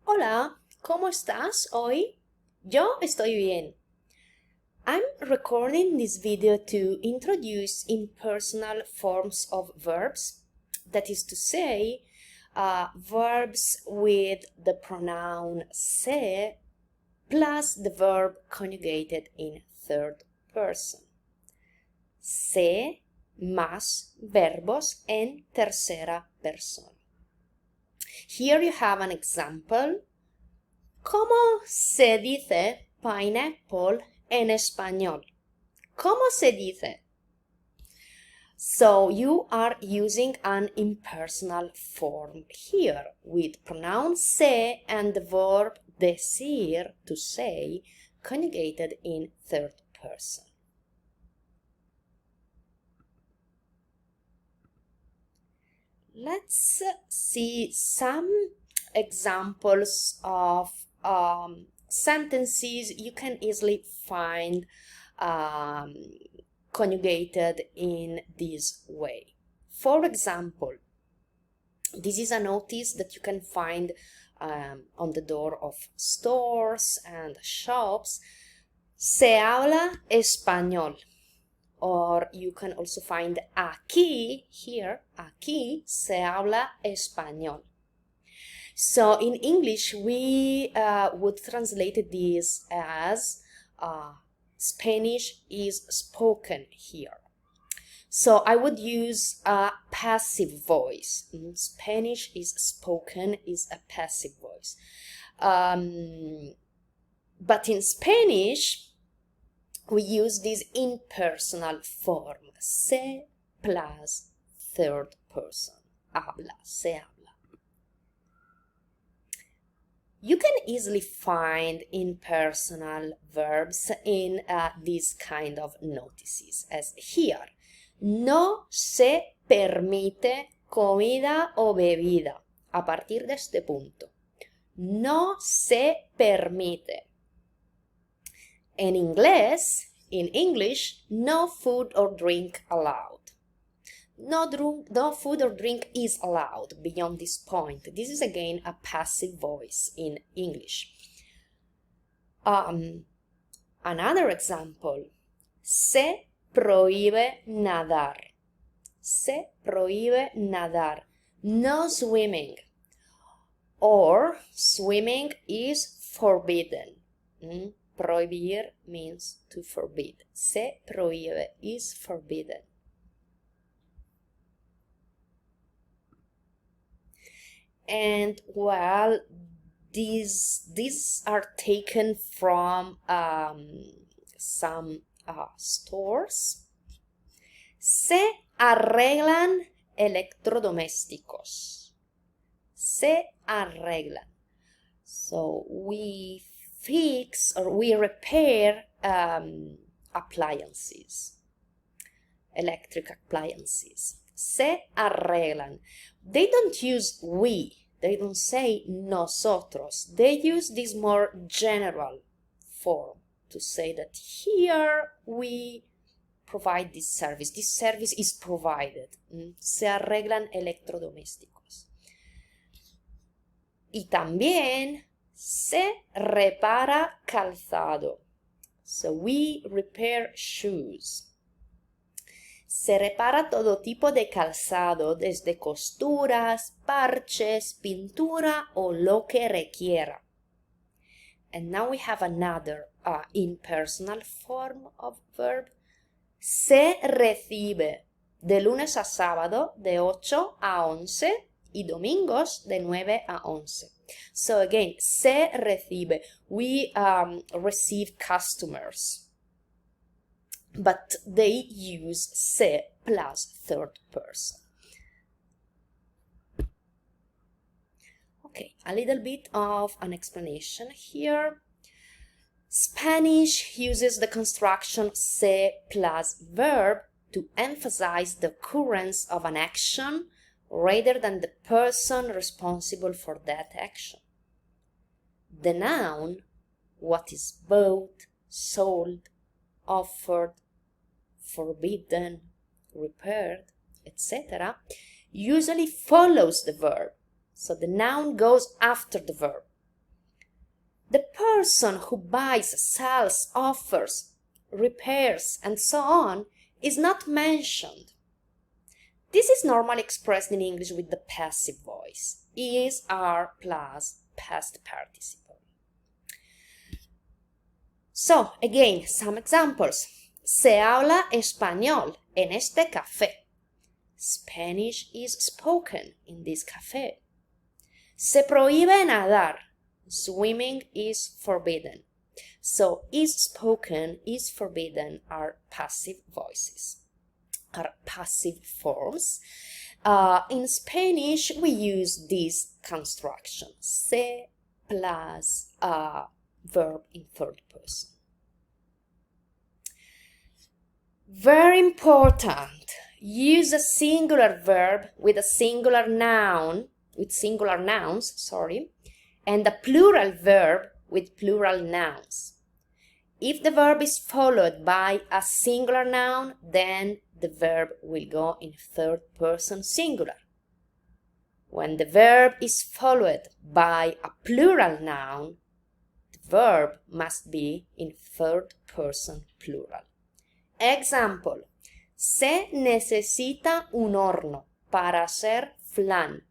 Hola, ¿cómo estás hoy? Yo estoy bien. I'm recording this video to introduce impersonal forms of verbs, that is to say, verbs with the pronoun se plus the verb conjugated in third person. Se más verbos en tercera persona. Here you have an example. ¿Cómo se dice pineapple en español? ¿Cómo se dice? So you are using an impersonal form here with pronoun se and the verb decir, to say, conjugated in third person. Let's see some examples of sentences you can easily find conjugated in this way. For example, this is a notice that you can find on the door of stores and shops. Se habla español. Or you can also find aquí, here, aquí se habla español. So in English, we would translate this as Spanish is spoken here. So I would use a passive voice. Spanish is spoken is a passive voice. But in Spanish, we use this impersonal form, se plus third person, habla, se habla. You can easily find impersonal verbs in these kind of notices, as here. No se permite comida o bebida. A partir de este punto. No se permite. In English, no food or drink allowed. No food or drink is allowed beyond this point. This is again a passive voice in English. Another example. Se prohíbe nadar. Se prohíbe nadar. No swimming. Or swimming is forbidden. Prohibir means to forbid. Se prohíbe is forbidden. And well, these are taken from some stores. Se arreglan electrodomésticos. Se arreglan. So we fix or we repair appliances, electric appliances. Se arreglan. They don't use we. They don't say nosotros. They use this more general form to say that here we provide this service. This service is provided. Se arreglan electrodomésticos. Y también se repara calzado. So we repair shoes. Se repara todo tipo de calzado, desde costuras, parches, pintura o lo que requiera. And now we have another impersonal form of verb. Se recibe de lunes a sábado de 8 a 11 y domingos de 9 a 11. So again, se recibe. We receive customers. But they use se plus third person. Okay, a little bit of an explanation here. Spanish uses the construction se plus verb to emphasize the occurrence of an action rather than the person responsible for that action. The noun, what is bought, sold, offered, forbidden, repaired, etc., usually follows the verb. So the noun goes after the verb. the person who buys, sells, offers, repairs, and so on is not mentioned. This is normally expressed in English with the passive voice, is, are, plus past participle. So, again, some examples. Se habla español en este café. Spanish is spoken in this café. Se prohíbe nadar. Swimming is forbidden. So, is spoken, is forbidden are passive voices, are passive forms. In Spanish, we use this construction, se plus verb in third person. Very important, use a singular verb with a singular noun, with singular nouns, and a plural verb with plural nouns. If the verb is followed by a singular noun, then the verb will go in third person singular. When the verb is followed by a plural noun, the verb must be in third person plural. Example, se necesita un horno para hacer flan.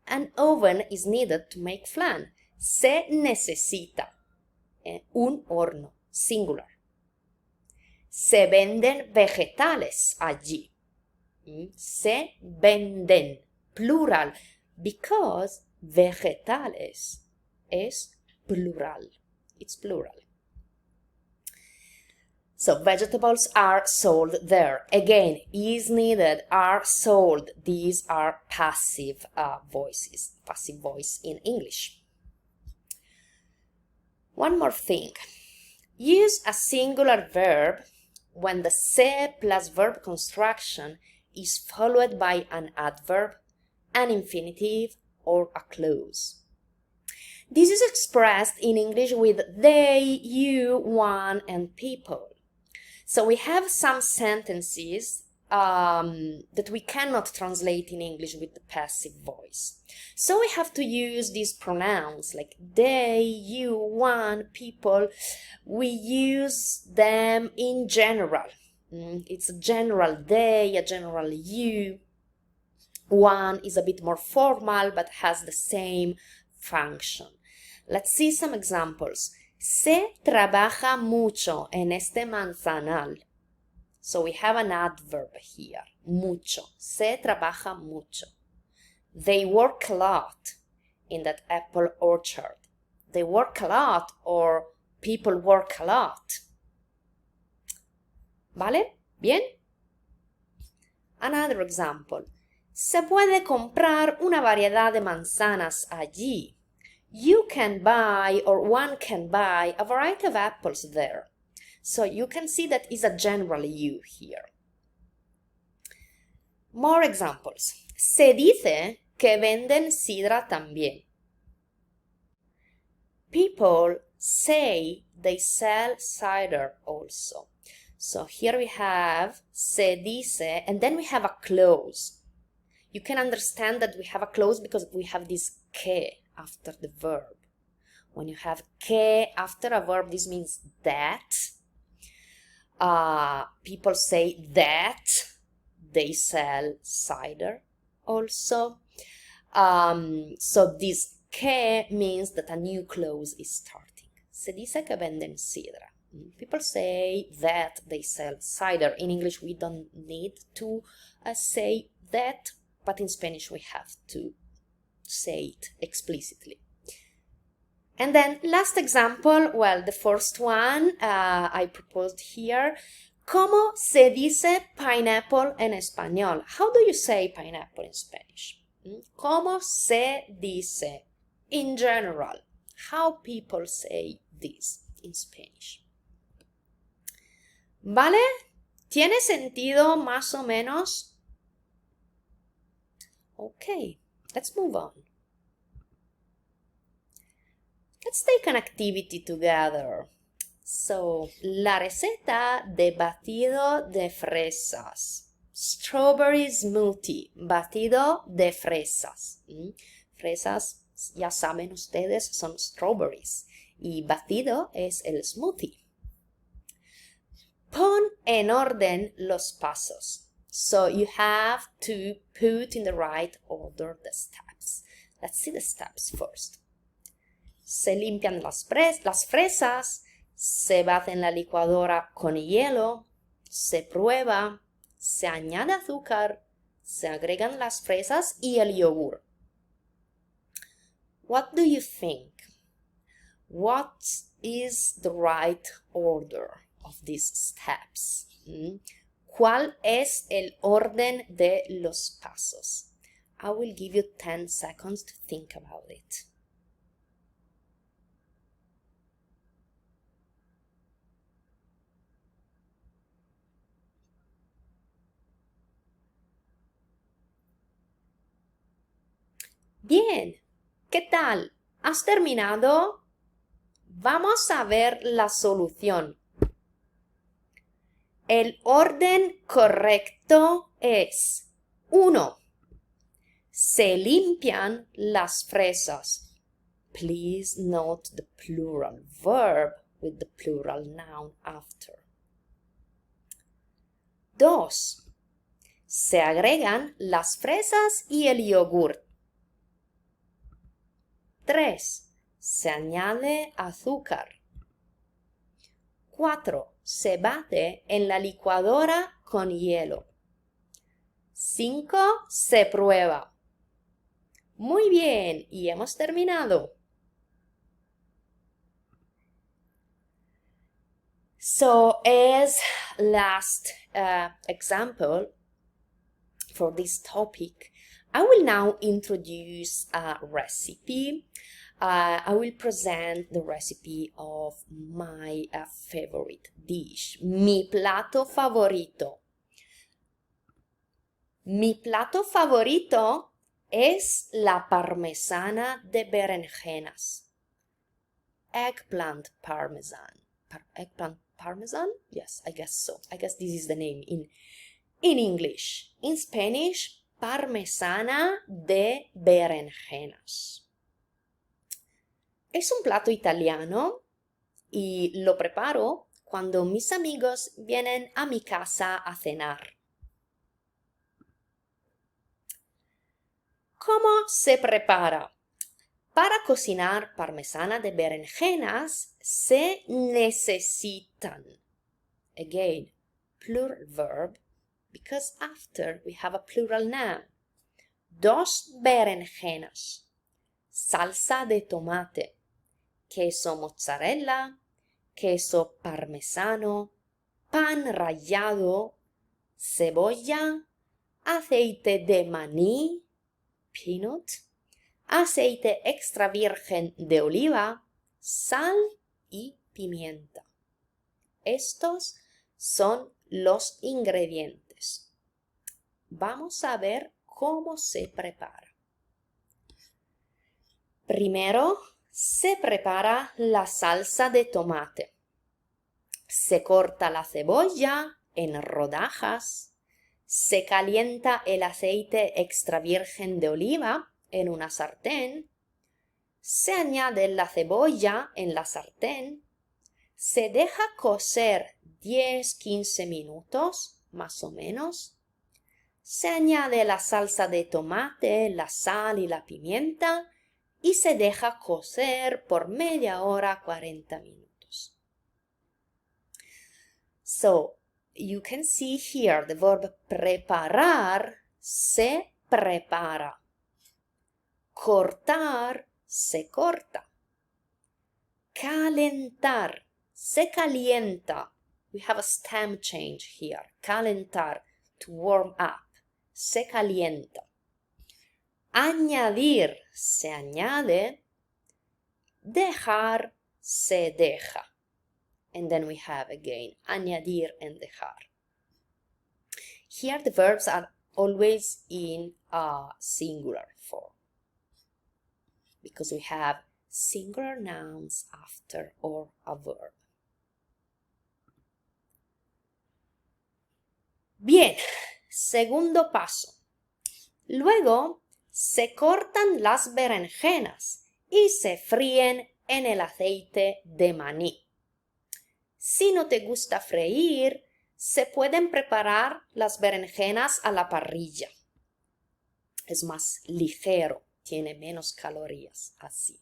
An oven is needed to make flan. Se necesita un horno, singular. Se venden vegetales allí. Se venden, plural, because vegetales es plural. It's plural. So vegetables are sold there. Again, is needed, are sold. These are passive voices, passive voice in English. One more thing. Use a singular verb when the se plus verb construction is followed by an adverb, an infinitive, or a clause. This is expressed in English with they, you, one, and people. So we have some sentences that we cannot translate in English with the passive voice. So we have to use these pronouns like they, you, one, people. We use them in general. It's a general they, a general you. One is a bit more formal but has the same function. Let's see some examples. Se trabaja mucho en este manzanal. So we have an adverb here, mucho. Se trabaja mucho. They work a lot in that apple orchard. They work a lot or people work a lot. ¿Vale? ¿Bien? Another example. Se puede comprar una variedad de manzanas allí. You can buy or one can buy a variety of apples there. So you can see that is a general you here. More examples. Se dice que venden sidra también. People say they sell cider also. So here we have se dice and then we have a clause. You can understand that we have a clause because we have this que after the verb. When you have que after a verb, this means that. People say that they sell cider also. So this que means that a new clause is starting. Se dice que venden sidra. People say that they sell cider. In English, we don't need to say that, but in Spanish, we have to say it explicitly. And then last example, well, the first one I proposed here. ¿Cómo se dice pineapple en español? How do you say pineapple in Spanish? ¿Cómo se dice? In general, how people say this in Spanish. ¿Vale? ¿Tiene sentido más o menos? Okay, let's move on. Let's take an activity together. So, la receta de batido de fresas. Strawberry smoothie, batido de fresas. Fresas, ya saben ustedes, son strawberries. y batido es el smoothie. Pon en orden los pasos. So you have to put in the right order the steps. Let's see the steps first. Se limpian las fresas, se bate en la licuadora con hielo, se prueba, se añade azúcar, se agregan las fresas y el yogur. What do you think? What is the right order of these steps? ¿Cuál es el orden de los pasos? I will give you 10 seconds to think about it. Bien, ¿qué tal? ¿Has terminado? Vamos a ver la solución. El orden correcto es 1. Se limpian las fresas. Please note the plural verb with the plural noun after. 2. Se agregan las fresas y el yogur. 3. Se añade azúcar. 4. Se bate en la licuadora con hielo. 5. Se prueba. Muy bien, y hemos terminado. So, as last example for this topic, I will now introduce a recipe. I will present the recipe of my favorite dish, mi plato favorito. Mi plato favorito es la parmesana de berenjenas. Eggplant parmesan. Eggplant parmesan? Yes, I guess so. I guess this is the name in English. In Spanish, parmesana de berenjenas. Es un plato italiano y lo preparo cuando mis amigos vienen a mi casa a cenar. ¿Cómo se prepara? Para cocinar parmesana de berenjenas se necesitan, again, plural verb, because after we have a plural noun. 2 berenjenas, salsa de tomate, queso mozzarella, queso parmesano, pan rallado, cebolla, aceite de maní, peanut, aceite extra virgen de oliva, sal y pimienta. Estos son los ingredientes. Vamos a ver cómo se prepara. Primero, se prepara la salsa de tomate. Se corta la cebolla en rodajas. Se calienta el aceite extra virgen de oliva en una sartén. Se añade la cebolla en la sartén. Se deja cocer 10-15 minutos, más o menos. Se añade la salsa de tomate, la sal y la pimienta y se deja cocer por media hora, 40 minutos. So, you can see here the verb preparar, se prepara. Cortar, se corta. Calentar, se calienta. We have a stem change here. Calentar, to warm up. Se calienta. Añadir, se añade. Dejar, se deja. And then we have again, añadir and dejar. Here the verbs are always in a singular form, because we have singular nouns after or a verb. Bien, segundo paso. Luego se cortan las berenjenas y se fríen en el aceite de maní. Si no te gusta freír, se pueden preparar las berenjenas a la parrilla. Es más ligero, tiene menos calorías así.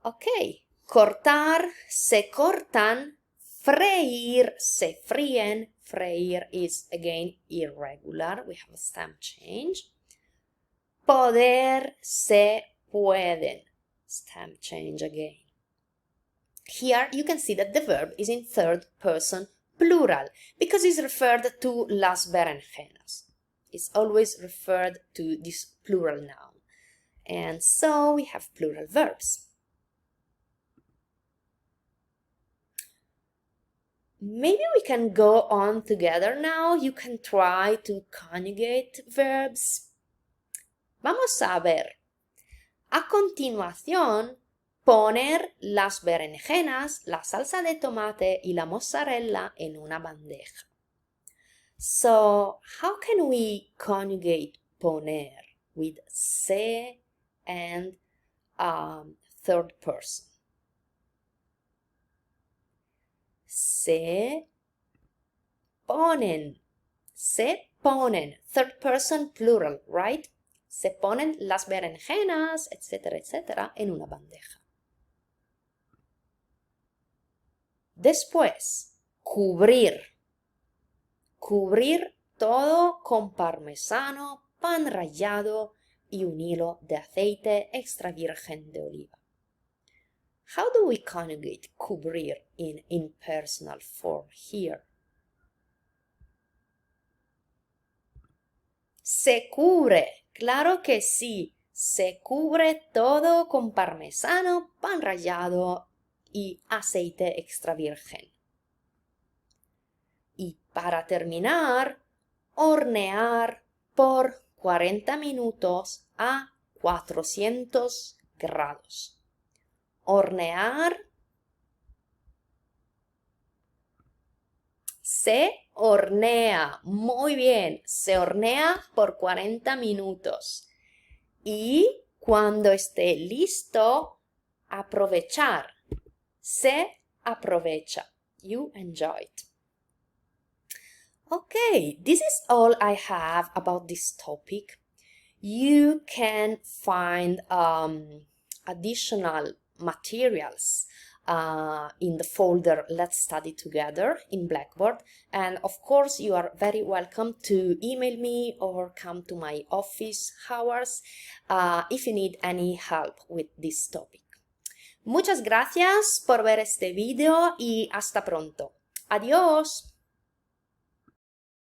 Ok, cortar, se cortan, freír, se fríen. Freír is again irregular. We have a stem change. Poder, se pueden. Stem change again. Here you can see that the verb is in third person plural because it's referred to las berenjenas. It's always referred to this plural noun. And so we have plural verbs. Maybe we can go on together now. You can try to conjugate verbs. Vamos a ver. A continuación, poner las berenjenas, la salsa de tomate y la mozzarella en una bandeja. So, how can we conjugate poner with se and third person? Se ponen, third person plural, right? Se ponen las berenjenas, etcétera, etcétera, en una bandeja. Después, cubrir. Cubrir todo con parmesano, pan rallado y un hilo de aceite extra virgen de oliva. How do we conjugate cubrir in impersonal form here? Se cubre, claro que sí, se cubre todo con parmesano, pan rallado y aceite extra virgen. Y para terminar, hornear por 40 minutos a 400 grados. Hornear, se hornea, muy bien, se hornea por 40 minutos. Y cuando esté listo, aprovechar, se aprovecha. You enjoy it. Okay, this is all I have about this topic. You can find additional materials in the folder Let's Study Together in Blackboard, and of course you are very welcome to email me or come to my office hours if you need any help with this topic. Muchas gracias por ver este video y hasta pronto. Adiós.